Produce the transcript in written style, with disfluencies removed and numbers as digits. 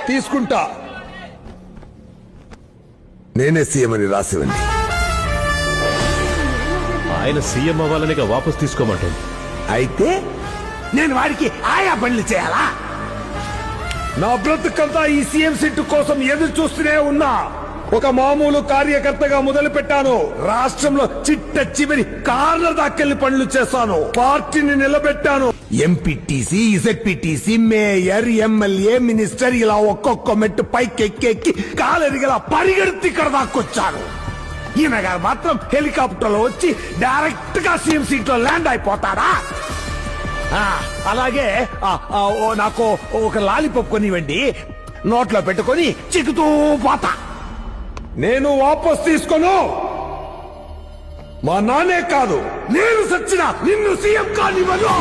తీసుకుంటా. నేనే సీఎం అని రాసివ్వండి. ఆయన సీఎం అవ్వాలనిగా వాపస్ తీసుకోమంటుంది. అయితే నేను వాడికి ఆయా పనులు చేయాలా? నా బ్రతుకంతా ఈ సీఎం సీటు కోసం ఎదురు చూస్తూనే ఉన్నా. ఒక మామూలు కార్యకర్తగా మొదలు పెట్టాను. రాష్ట్రంలో చిట్ట చివరి కార్నర్ దాకెళ్లి పనులు చేశాను. పార్టీని నిలబెట్టాను. ఎంపీటీసీ, ఇజెడ్పీటీసీ, మేయర్, ఎమ్మెల్యే, మినిస్టర్ ఇలా ఒక్కొక్క మెట్టు పైకెక్కి కాలరిగలా పరిగెడుతూ ఇక్కడ దాకొచ్చాను. ఈయన గారు మాత్రం హెలికాప్టర్ లో వచ్చి డైరెక్ట్ గా సీఎం సీట్ లో ల్యాండ్ అయిపోతాడా? అలాగే నాకు ఒక లాలీపాప్ కొనివ్వండి, నోట్లో పెట్టుకొని చిక్కుతూ పోతా. నేను వాపస్ తీసుకోను. మా నాన్నే కాదు, నేను సచ్చినా నిన్ను సీఎం కానివ్వను.